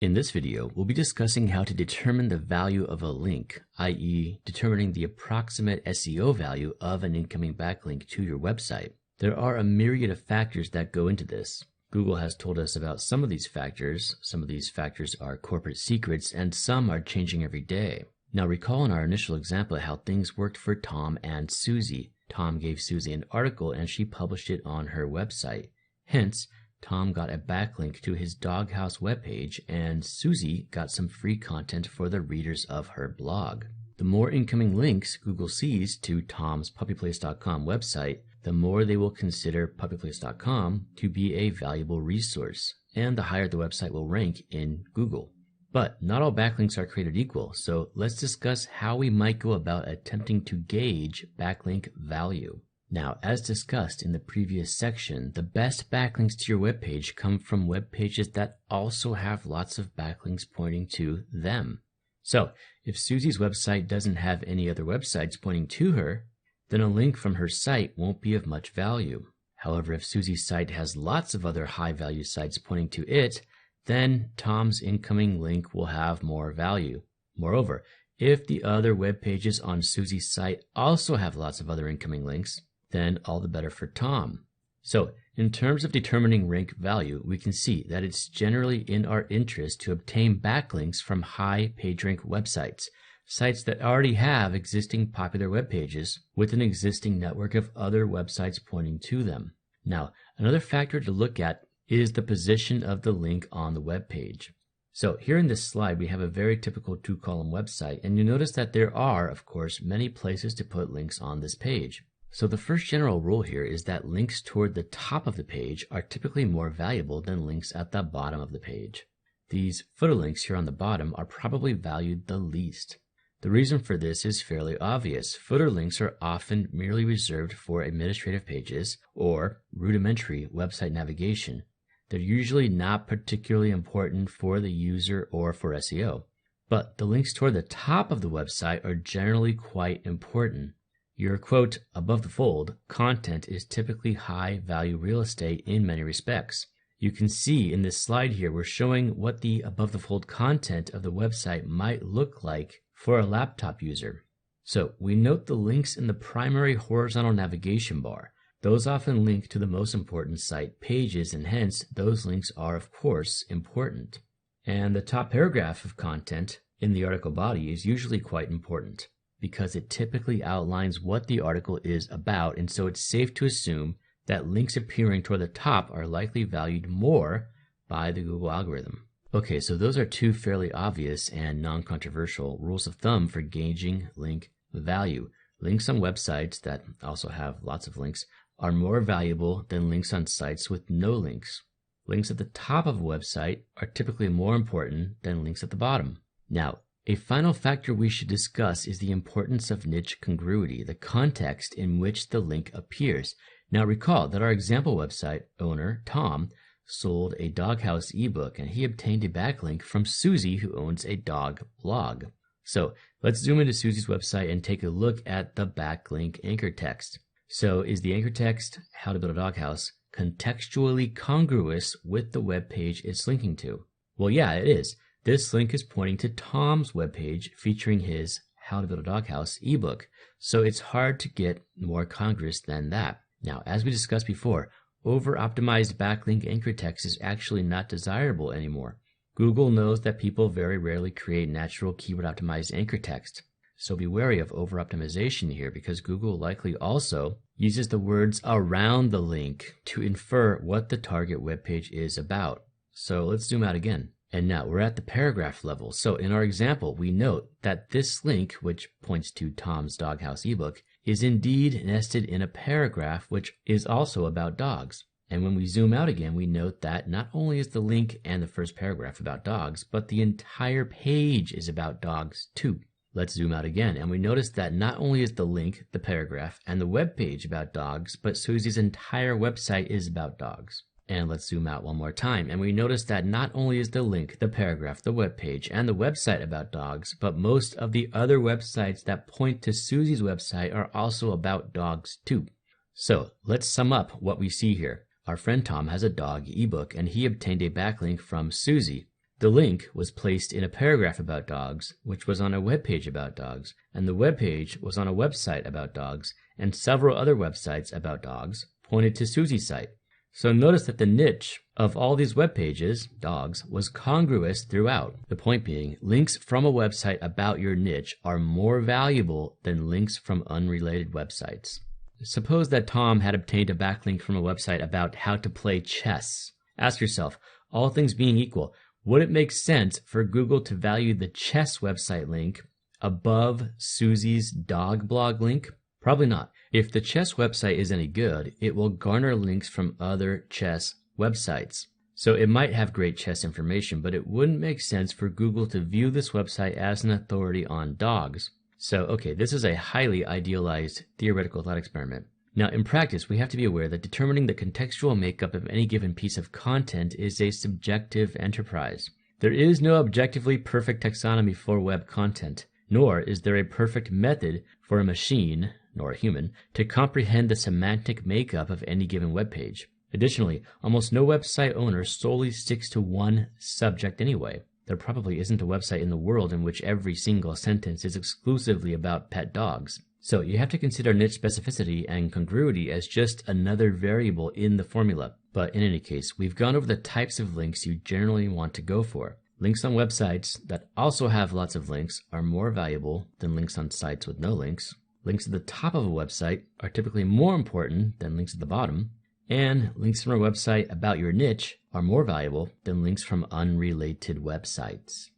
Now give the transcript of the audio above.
In this video, we'll be discussing how to determine the value of a link, i.e., determining the approximate SEO value of an incoming backlink to your website. There are a myriad of factors that go into this. Google has told us about some of these factors. Some of these factors are corporate secrets, and some are changing every day. Now recall in our initial example how things worked for Tom and Susie. Tom gave Susie an article and she published it on her website. Hence, Tom got a backlink to his Doghouse webpage, and Susie got some free content for the readers of her blog. The more incoming links Google sees to Tom's puppyplace.com website, the more they will consider puppyplace.com to be a valuable resource, and the higher the website will rank in Google. But not all backlinks are created equal, so let's discuss how we might go about attempting to gauge backlink value. Now, as discussed in the previous section, the best backlinks to your webpage come from web pages that also have lots of backlinks pointing to them. So, if Susie's website doesn't have any other websites pointing to her, then a link from her site won't be of much value. However, if Susie's site has lots of other high-value sites pointing to it, then Tom's incoming link will have more value. Moreover, if the other web pages on Susie's site also have lots of other incoming links, then all the better for Tom. So, in terms of determining rank value, we can see that it's generally in our interest to obtain backlinks from high PageRank websites, sites that already have existing popular web pages with an existing network of other websites pointing to them. Now, another factor to look at is the position of the link on the web page. So here in this slide, we have a very typical two-column website, and you notice that there are, of course, many places to put links on this page. So the first general rule here is that links toward the top of the page are typically more valuable than links at the bottom of the page. These footer links here on the bottom are probably valued the least. The reason for this is fairly obvious. Footer links are often merely reserved for administrative pages or rudimentary website navigation. They're usually not particularly important for the user or for SEO. But the links toward the top of the website are generally quite important. Your quote, above the fold, content is typically high-value real estate in many respects. You can see in this slide here, we're showing what the above-the-fold content of the website might look like for a laptop user. So we note the links in the primary horizontal navigation bar. Those often link to the most important site pages, and hence those links are, of course, important. And the top paragraph of content in the article body is usually quite important, because it typically outlines what the article is about, and so it's safe to assume that links appearing toward the top are likely valued more by the Google algorithm. Okay, so those are two fairly obvious and non-controversial rules of thumb for gauging link value. Links on websites that also have lots of links are more valuable than links on sites with no links. Links at the top of a website are typically more important than links at the bottom. Now, a final factor we should discuss is the importance of niche congruity, the context in which the link appears. Now recall that our example website owner, Tom, sold a Doghouse ebook, and he obtained a backlink from Susie, who owns a dog blog. So let's zoom into Susie's website and take a look at the backlink anchor text. So is the anchor text, How to Build a Doghouse, contextually congruous with the web page it's linking to? Well, yeah, it is. This link is pointing to Tom's webpage featuring his How to Build a Doghouse ebook, so it's hard to get more congruous than that. Now, as we discussed before, over-optimized backlink anchor text is actually not desirable anymore. Google knows that people very rarely create natural keyword-optimized anchor text, so be wary of over-optimization here, because Google likely also uses the words around the link to infer what the target webpage is about. So let's zoom out again. And now we're at the paragraph level. So in our example, we note that this link, which points to Tom's Doghouse ebook, is indeed nested in a paragraph which is also about dogs. And when we zoom out again, we note that not only is the link and the first paragraph about dogs, but the entire page is about dogs too. Let's zoom out again, and we notice that not only is the link, the paragraph, and the web page about dogs, but Susie's entire website is about dogs. And let's zoom out one more time, and we notice that not only is the link, the paragraph, the web page, and the website about dogs, but most of the other websites that point to Susie's website are also about dogs too. So let's sum up what we see here. Our friend Tom has a dog ebook, and he obtained a backlink from Susie. The link was placed in a paragraph about dogs, which was on a web page about dogs, and the web page was on a website about dogs, and several other websites about dogs pointed to Susie's site. So notice that the niche of all these web pages, dogs, was congruous throughout. The point being, links from a website about your niche are more valuable than links from unrelated websites. Suppose that Tom had obtained a backlink from a website about how to play chess. Ask yourself, all things being equal, would it make sense for Google to value the chess website link above Susie's dog blog link? Probably not. If the chess website is any good, it will garner links from other chess websites. So it might have great chess information, but it wouldn't make sense for Google to view this website as an authority on dogs. So, okay, this is a highly idealized theoretical thought experiment. Now, in practice, we have to be aware that determining the contextual makeup of any given piece of content is a subjective enterprise. There is no objectively perfect taxonomy for web content, nor is there a perfect method for a machine, nor a human, to comprehend the semantic makeup of any given web page. Additionally, almost no website owner solely sticks to one subject anyway. There probably isn't a website in the world in which every single sentence is exclusively about pet dogs. So you have to consider niche specificity and congruity as just another variable in the formula. But in any case, we've gone over the types of links you generally want to go for. Links on websites that also have lots of links are more valuable than links on sites with no links. Links at the top of a website are typically more important than links at the bottom. And links from a website about your niche are more valuable than links from unrelated websites.